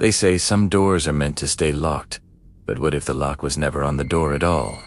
They say some doors are meant to stay locked, but what if the lock was never on the door at all?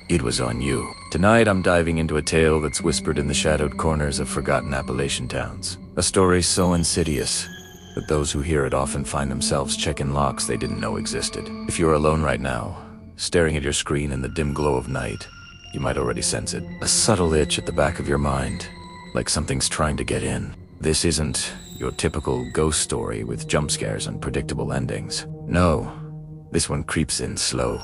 It was on you. Tonight I'm diving into a tale that's whispered in the shadowed corners of forgotten Appalachian towns. A story so insidious that those who hear it often find themselves checking locks they didn't know existed. If you're alone right now, staring at your screen in the dim glow of night, you might already sense it. A subtle itch at the back of your mind, like something's trying to get in. This isn't your typical ghost story with jump scares and predictable endings. No, this one creeps in slow,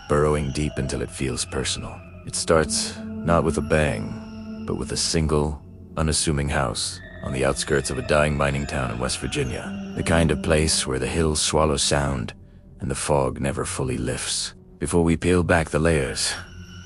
burrowing deep until it feels personal. It starts not with a bang, but with a single, unassuming house on the outskirts of a dying mining town in West Virginia. The kind of place where the hills swallow sound and the fog never fully lifts. Before we peel back the layers,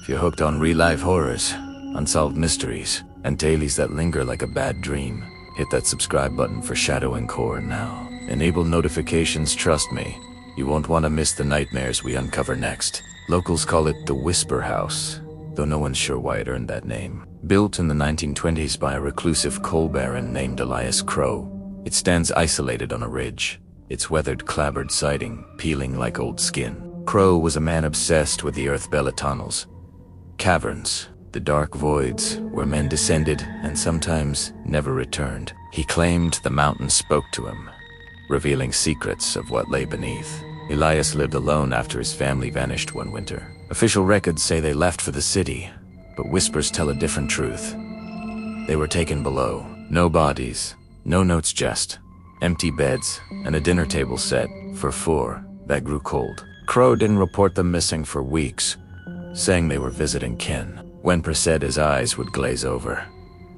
if you're hooked on real-life horrors, unsolved mysteries, and dailies that linger like a bad dream, hit that subscribe button for ShadowInk horror now. Enable notifications, trust me. You won't want to miss the nightmares we uncover next. Locals call it the Whisper House, though no one's sure why it earned that name. Built in the 1920s by a reclusive coal baron named Elias Crowe, it stands isolated on a ridge, its weathered, clapboard siding peeling like old skin. Crowe was a man obsessed with the earth bella tunnels, caverns, the dark voids where men descended and sometimes never returned. He claimed the mountain spoke to him, revealing secrets of what lay beneath. Elias lived alone after his family vanished one winter. Official records say they left for the city, but whispers tell a different truth. They were taken below. No bodies, no notes, just empty beds and a dinner table set for four that grew cold. Crowe didn't report them missing for weeks, saying they were visiting kin. When said, his eyes would glaze over,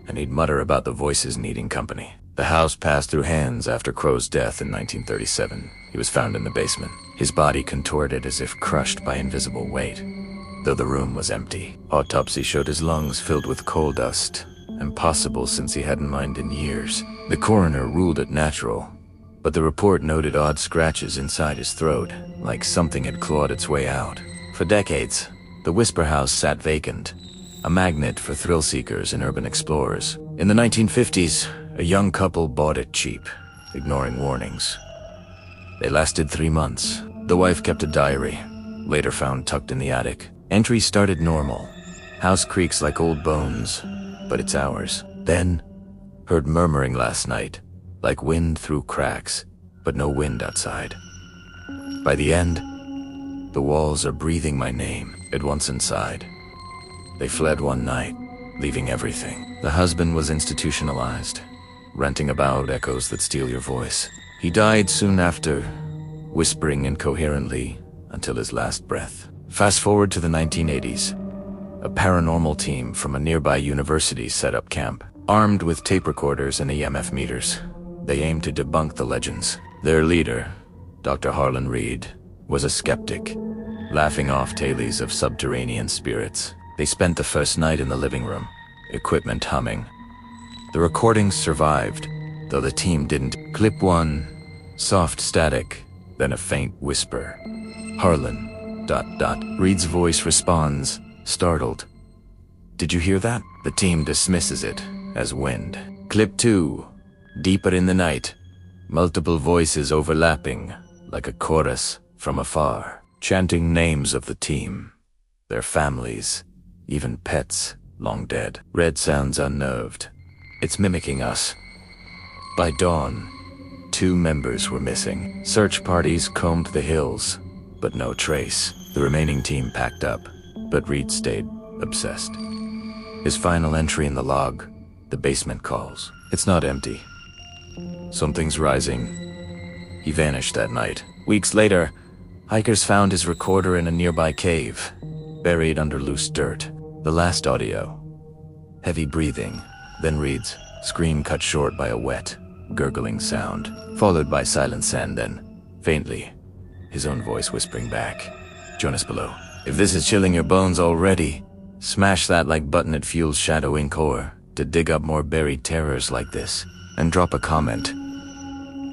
and he'd mutter about the voices needing company. The house passed through hands after Crowe's death in 1937. He was found in the basement, his body contorted as if crushed by invisible weight, though the room was empty. Autopsy showed his lungs filled with coal dust, impossible since he hadn't mined in years. The coroner ruled it natural, but the report noted odd scratches inside his throat, like something had clawed its way out. For decades, the Whisper House sat vacant, a magnet for thrill seekers and urban explorers. In the 1950s, a young couple bought it cheap, ignoring warnings. They lasted 3 months. The wife kept a diary, later found tucked in the attic. Entries started normal. House creaks like old bones, but it's ours. Then, heard murmuring last night, like wind through cracks, but no wind outside. By the end, the walls are breathing my name at once inside. They fled one night, leaving everything. The husband was institutionalized, renting about echoes that steal your voice. He died soon after, whispering incoherently until his last breath. Fast forward to the 1980s. A paranormal team from a nearby university set up camp. Armed with tape recorders and EMF meters, they aimed to debunk the legends. Their leader, Dr. Harlan Reed, was a skeptic, laughing off tales of subterranean spirits. They spent the first night in the living room, equipment humming. The recordings survived, though the team didn't. Clip 1, soft static, then a faint whisper. Harlan, ... Reed's voice responds, startled. Did you hear that? The team dismisses it as wind. Clip 2, deeper in the night, multiple voices overlapping, like a chorus from afar, chanting names of the team, their families, even pets, long dead. Red sounds unnerved. It's mimicking us. By dawn, 2 members were missing. Search parties combed the hills, but no trace. The remaining team packed up, but Reed stayed obsessed. His final entry in the log, the basement calls. It's not empty. Something's rising. He vanished that night. Weeks later, hikers found his recorder in a nearby cave, buried under loose dirt. The last audio, heavy breathing, then Reed's scream cut short by a wet, gurgling sound, followed by silence and then, faintly, his own voice whispering back. Join us below. If this is chilling your bones already, smash that like button. It fuels ShadowInk horror to dig up more buried terrors like this. And drop a comment.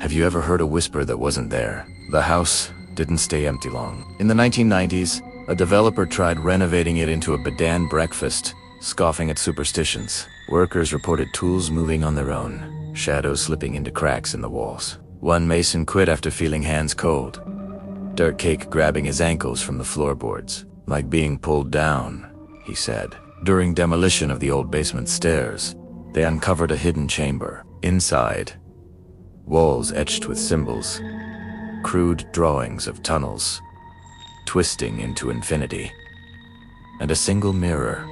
Have you ever heard a whisper that wasn't there? The house didn't stay empty long. In the 1990s, a developer tried renovating it into a bed and breakfast, scoffing at superstitions. Workers reported tools moving on their own, shadows slipping into cracks in the walls. One mason quit after feeling hands cold. Dirt cake grabbing his ankles from the floorboards. Like being pulled down, he said. During demolition of the old basement stairs, they uncovered a hidden chamber. Inside, walls etched with symbols, crude drawings of tunnels, twisting into infinity, and a single mirror,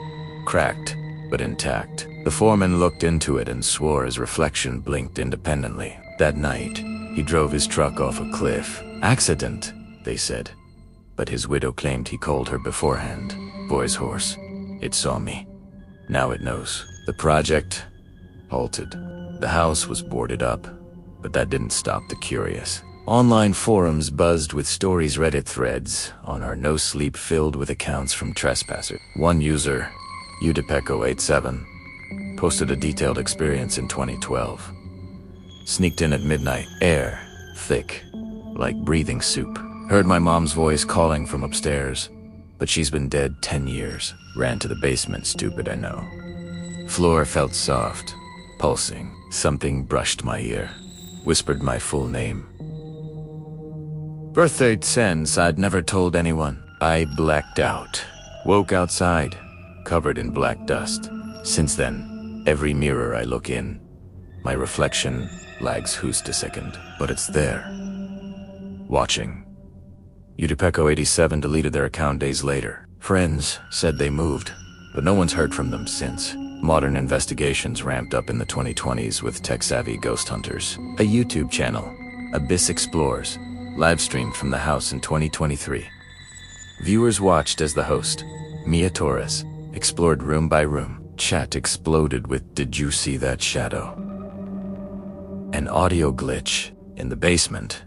cracked but intact. The foreman looked into it and swore his reflection blinked independently. That night, he drove his truck off a cliff. Accident, they said, but his widow claimed he called her beforehand. Boy's horse. It saw me. Now it knows. The project halted. The house was boarded up, but that didn't stop the curious. Online forums buzzed with stories, Reddit threads on our no sleep filled with accounts from trespassers. One user, Udepeco87, posted a detailed experience in 2012. Sneaked in at midnight, air, thick, like breathing soup. Heard my mom's voice calling from upstairs, but she's been dead 10 years. Ran to the basement, stupid I know. Floor felt soft, pulsing. Something brushed my ear, whispered my full name. Birthday since I'd never told anyone. I blacked out. Woke outside, covered in black dust. Since then, every mirror I look in, my reflection lags who's a second, but it's there. Watching. Udepeco87 deleted their account days later. Friends said they moved, but no one's heard from them since. Modern investigations ramped up in the 2020s with tech-savvy ghost hunters. A YouTube channel, Abyss Explores, live-streamed from the house in 2023. Viewers watched as the host, Mia Torres, explored room by room. Chat exploded with "Did you see that shadow?" An audio glitch. In the basement,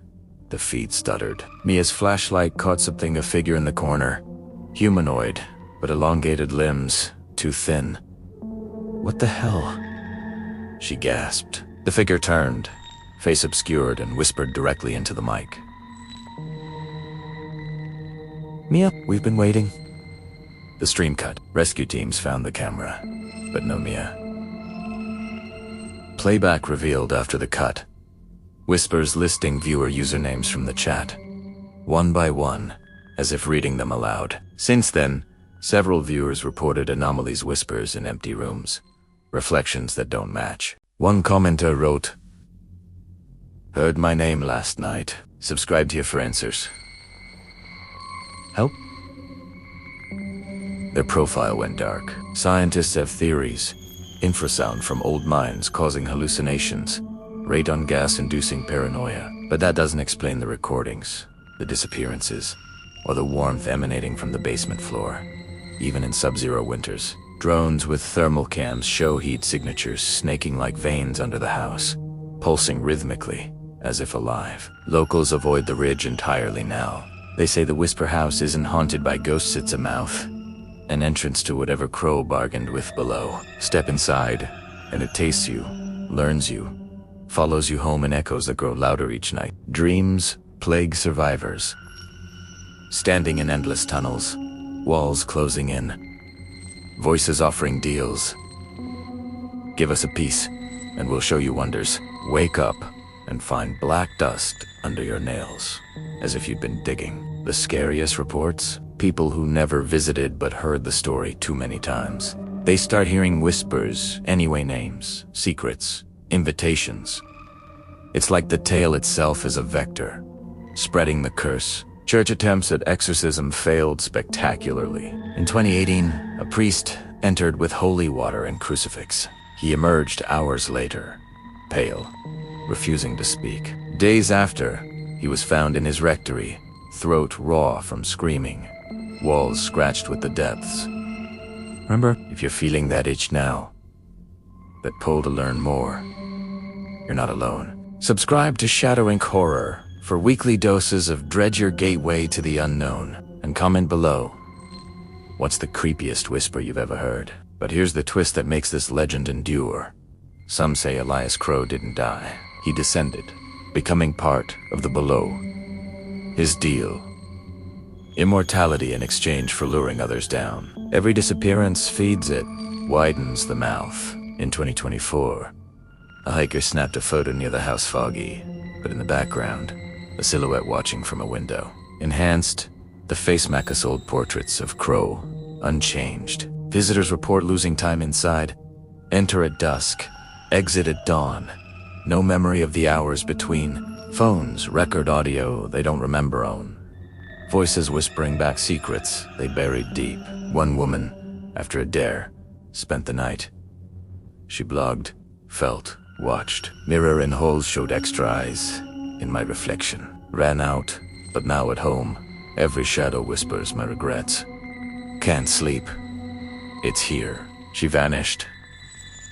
the feed stuttered. Mia's flashlight caught something, a figure in the corner. Humanoid, but elongated limbs, too thin. What the hell? She gasped. The figure turned, face obscured, and whispered directly into the mic. Mia, we've been waiting. The stream cut. Rescue teams found the camera, but no Mia. Playback revealed after the cut. Whispers listing viewer usernames from the chat, one by one, as if reading them aloud. Since then, several viewers reported anomalies, whispers in empty rooms, reflections that don't match. One commenter wrote, "Heard my name last night. Subscribed here for answers. Help?" Their profile went dark. Scientists have theories. Infrasound from old mines causing hallucinations. Radon gas inducing paranoia. But that doesn't explain the recordings, the disappearances, or the warmth emanating from the basement floor. Even in sub-zero winters, drones with thermal cams show heat signatures snaking like veins under the house, pulsing rhythmically, as if alive. Locals avoid the ridge entirely now. They say the Whisper House isn't haunted by ghosts, it's a mouth, an entrance to whatever Crow bargained with below. Step inside, and it tastes you, learns you, follows you home in echoes that grow louder each night. Dreams plague survivors, standing in endless tunnels, walls closing in, voices offering deals. Give us a piece, and we'll show you wonders. Wake up and find black dust under your nails, as if you'd been digging. The scariest reports? People who never visited but heard the story too many times. They start hearing whispers, anyway names, secrets, invitations. It's like the tale itself is a vector, spreading the curse. Church attempts at exorcism failed spectacularly. In 2018, a priest entered with holy water and crucifix. He emerged hours later, pale, refusing to speak. Days after, he was found in his rectory, throat raw from screaming, walls scratched with the depths. Remember, if you're feeling that itch now, that pull to learn more, you're not alone. Subscribe to ShadowInk Horror for weekly doses of dread your gateway to the unknown, and comment below. What's the creepiest whisper you've ever heard? But here's the twist that makes this legend endure. Some say Elias Crowe didn't die. He descended, becoming part of the below. His deal: immortality in exchange for luring others down. Every disappearance feeds it, widens the mouth. In 2024, a hiker snapped a photo near the house foggy, but in the background, a silhouette watching from a window. Enhanced, the face matches old portraits of Crowe, unchanged. Visitors report losing time inside. Enter at dusk, exit at dawn. No memory of the hours between. Phones, record audio they don't remember own. Voices whispering back secrets they buried deep. One woman, after a dare, spent the night. She blogged, felt, watched. Mirror in holes showed extra eyes. In my reflection. Ran out, but now at home, every shadow whispers my regrets. Can't sleep. It's here. She vanished.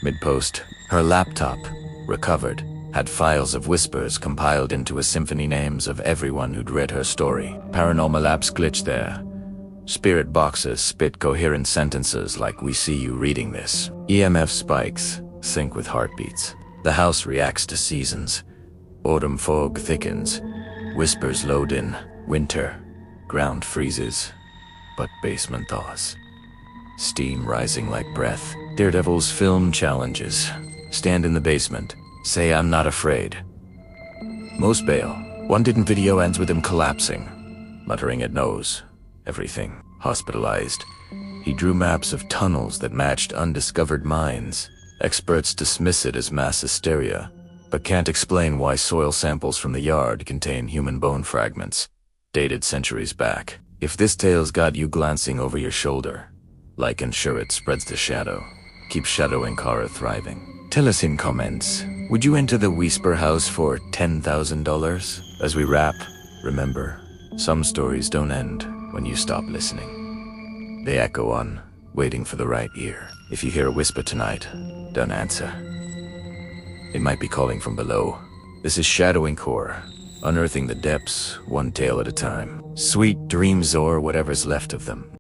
Mid-post, her laptop, recovered, had files of whispers compiled into a symphony names of everyone who'd read her story. Paranormal apps glitch there. Spirit boxes spit coherent sentences like "we see you reading this." EMF spikes, sync with heartbeats. The house reacts to seasons. Autumn fog thickens. Whispers load in. Winter. Ground freezes. But basement thaws. Steam rising like breath. Daredevil's film challenges. Stand in the basement. Say I'm not afraid. Most bail. One didn't video ends with him collapsing. Muttering it knows everything. Hospitalized. He drew maps of tunnels that matched undiscovered mines. Experts dismiss it as mass hysteria, but can't explain why soil samples from the yard contain human bone fragments, dated centuries back. If this tale's got you glancing over your shoulder, like and share it spreads the shadow. Keep ShadowInk horror thriving. Tell us in comments, would you enter the Whisper house for $10,000? As we wrap, remember, some stories don't end when you stop listening. They echo on, waiting for the right ear. If you hear a whisper tonight, don't answer. It might be calling from below. This is ShadowInk horror, unearthing the depths, one tale at a time. Sweet dreams or whatever's left of them.